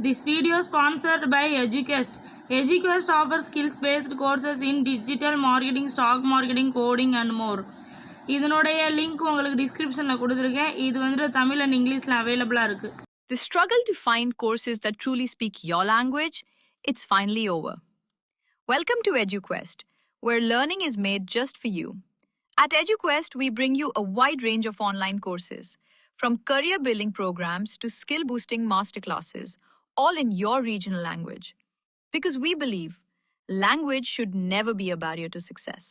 This video is sponsored by EduQuest. EduQuest offers skills-based courses in digital marketing, stock marketing, coding and more. இதனுடைய link உங்களுக்கு டிஸ்கிரிப்ஷன்ல கொடுத்திருக்கேன். இது வந்து Tamil and இங்கிலீஷ்ல அவேலபிளா இருக்கு. The struggle to find courses that truly speak your language, it's finally over. Welcome to EduQuest, where learning is made just for you. At EduQuest, we bring you a wide range of online courses, from career building programs to skill boosting masterclasses, all in your regional language. Because we believe language should never be a barrier to success.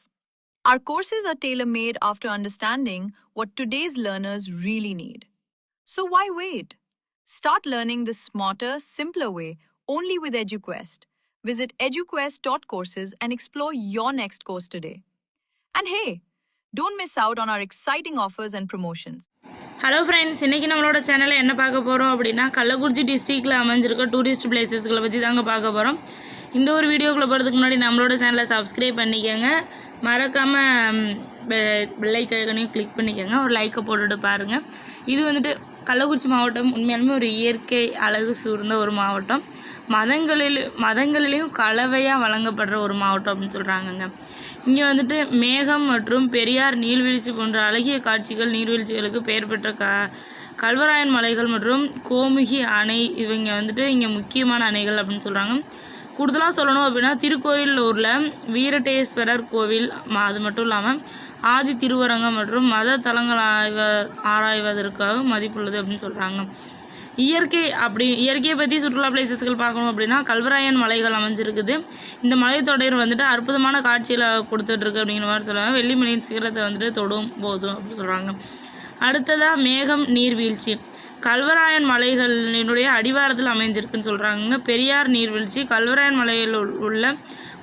Our courses are tailor-made after understanding what today's learners really need. So why wait? Start learning the smarter, simpler way only with EduQuest. Visit eduquest.courses and explore your next course today. And hey, don't miss out on our exciting offers and promotions. Hello friends, இன்றைக்கி நம்மளோட சேனலில் என்ன பார்க்க போகிறோம் அப்படின்னா கள்ளக்குறிச்சி டிஸ்ட்ரிக்டில் அமைஞ்சிருக்க tourist பிளேசஸ்களை பற்றி தாங்க பார்க்க போகிறோம். இந்த ஒரு வீடியோக்குள்ளே போகிறதுக்கு முன்னாடி நம்மளோட சேனலை சப்ஸ்கிரைப் பண்ணிக்கோங்க, மறக்காமல் பெல் ஐக்கானையும் கிளிக் பண்ணிக்கோங்க, ஒரு லைக்கை போட்டுட்டு பாருங்கள். இது வந்துட்டு கள்ளக்குறிச்சி மாவட்டம் உண்மையாலுமே ஒரு இயற்கை அழகு சூழ்ந்த ஒரு மாவட்டம், மதங்களிலையும் கலவையாக வழங்கப்படுற ஒரு மாவட்டம் அப்படின்னு சொல்கிறாங்கங்க. இங்கே வந்துட்டு மேகம் மற்றும் பெரியார் நீர்வீழ்ச்சி போன்ற அழகிய காட்சிகள், நீர்வீழ்ச்சிகளுக்கு பெயர் பெற்ற கல்வராயன் மலைகள் மற்றும் கோமுகி அணை இவங்க வந்துட்டு இங்கே முக்கியமான அணைகள் அப்படின்னு சொல்கிறாங்க. கூடுதலாக சொல்லணும் அப்படின்னா திருக்கோயிலூரில் வீரட்டேஸ்வரர் கோவில், அது மட்டும் இல்லாமல் ஆதி திருவரங்கம் மற்றும் மத தலங்கள் ஆராய்வதற்காக மதிப்புள்ளது அப்படின்னு சொல்கிறாங்க. இயற்கையை பற்றி சுற்றுலா பிளேசஸ்கள் பார்க்கணும் அப்படின்னா கல்வராயன் மலைகள் அமைஞ்சிருக்குது. இந்த மலைத்தொடர் வந்துட்டு அற்புதமான காட்சியில் கொடுத்துட்ருக்கு அப்படிங்கிற மாதிரி சொல்லுவாங்க. வெள்ளிமலையின் சிகரத்தை வந்துட்டு தொடும் போதும் அப்படின்னு சொல்கிறாங்க. அடுத்ததாக மேகம் நீர்வீழ்ச்சி கல்வராயன் மலைகளினுடைய அடிவாரத்தில் அமைஞ்சிருக்குன்னு சொல்கிறாங்க. பெரியார் நீர்வீழ்ச்சி கல்வராயன் மலையில் உள்ள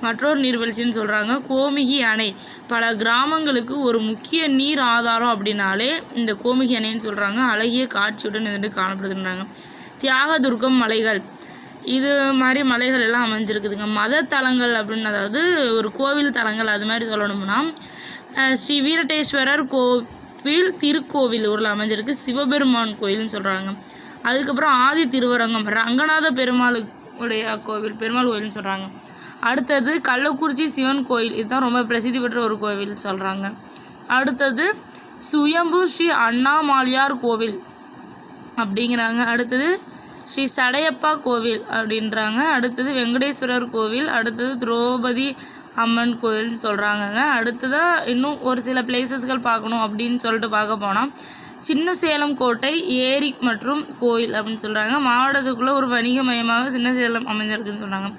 மற்றொரு நீர்வீழ்ச்சின்னு சொல்கிறாங்க. கோமுகி அணை பல கிராமங்களுக்கு ஒரு முக்கிய நீர் ஆதாரம் அப்படின்னாலே இந்த கோமுகி அணைன்னு சொல்கிறாங்க. அழகிய காட்சியுடன் வந்துட்டு காணப்படுதுன்றாங்க. தியாகதுர்கம் மலைகள், இது மாதிரி மலைகள் எல்லாம் அமைஞ்சிருக்குதுங்க. மத தலங்கள் அப்படின்னு, அதாவது ஒரு கோவில் தலங்கள் அது மாதிரி சொல்லணும்னா ஸ்ரீ வீரட்டேஸ்வரர் கோவில் திருக்கோவில் ஊரில் அமைஞ்சிருக்கு, சிவபெருமான் கோயில்னு சொல்கிறாங்க. அதுக்கப்புறம் ஆதி திருவரங்கம் ரங்கநாத பெருமாளுடைய பெருமாள் கோயில்னு சொல்கிறாங்க. அடுத்தது கள்ளக்குறிச்சி சிவன் கோயில், இதுதான் ரொம்ப பிரசித்தி பெற்ற ஒரு கோவில் சொல்கிறாங்க. அடுத்தது சுயம்பு ஸ்ரீ அண்ணாமாலியார் கோவில் அப்படிங்கிறாங்க. அடுத்தது ஸ்ரீ சடையப்பா கோவில் அப்படின்றாங்க. அடுத்தது வெங்கடேஸ்வரர் கோவில், அடுத்தது திரௌபதி அம்மன் கோயில்னு சொல்கிறாங்கங்க. அடுத்ததாக இன்னும் ஒரு சில பிளேசஸ்கள் பார்க்கணும் அப்படின்னு சொல்லிட்டு பார்க்க போனால் சின்ன சேலம் கோட்டை, ஏரி மற்றும் கோயில் அப்படின்னு சொல்கிறாங்க. மாவட்டத்துக்குள்ளே ஒரு வணிக மையமாக சின்ன சேலம் அமைஞ்சிருக்குன்னு சொல்கிறாங்க.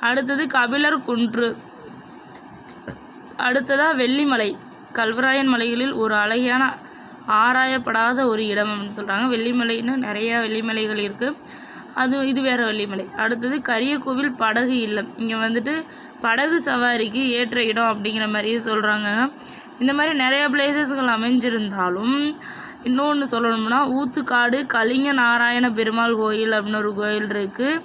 அடுத்தது கபிலர் குன்று. அடுத்ததாக வெள்ளிமலை கல்வராயன் மலைகளில் ஒரு அழகான ஆராயப்படாத ஒரு இடம் அப்படின்னு சொல்கிறாங்க. வெள்ளிமலைன்னு நிறையா வெள்ளிமலைகள் இருக்குது, இது வேறு வெள்ளிமலை. அடுத்தது கரியக்கோவில் படகு இல்லம், இங்கே வந்துட்டு படகு சவாரிக்கு ஏற்ற இடம் அப்படிங்கிற மாதிரியே சொல்கிறாங்க. இந்த மாதிரி நிறையா பிளேசஸ்கள் அமைஞ்சிருந்தாலும் இன்னொன்று சொல்லணும்னா ஊத்துக்காடு கலிங்க நாராயண பெருமாள் கோயில் அப்படின்னு ஒரு கோயில் இருக்குது.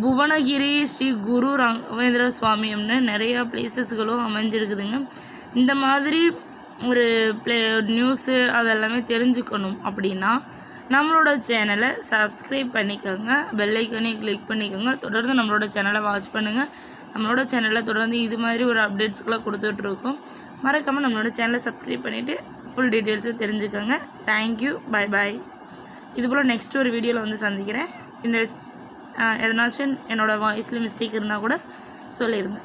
புவனகிரி ஸ்ரீ குரு ராகவேந்திர சுவாமி அப்படின்னு நிறையா பிளேசஸ்களும் அமைஞ்சிருக்குதுங்க. இந்த மாதிரி ஒரு நியூஸு அதெல்லாமே தெரிஞ்சுக்கணும் அப்படின்னா நம்மளோட சேனலை சப்ஸ்கிரைப் பண்ணிக்கோங்க, பெல் ஐக்கானையும் கிளிக் பண்ணிக்கோங்க. தொடர்ந்து நம்மளோட சேனலை வாட்ச் பண்ணுங்கள். நம்மளோட சேனலில் தொடர்ந்து இது மாதிரி ஒரு அப்டேட்ஸ்கெலாம் கொடுத்துட்ருக்கோம். மறக்காமல் நம்மளோட சேனலை சப்ஸ்கிரைப் பண்ணிவிட்டு ஃபுல் டீட்டெயில்ஸும் தெரிஞ்சுக்கோங்க. Thank you, bye bye. இதுபோல் நெக்ஸ்ட் ஒரு வீடியோவில் வந்து சந்திக்கிறேன். இந்த எதனாச்சும் என்னோடய வாய்ஸில் மிஸ்டேக் இருந்தால் கூட சொல்லிடுங்க.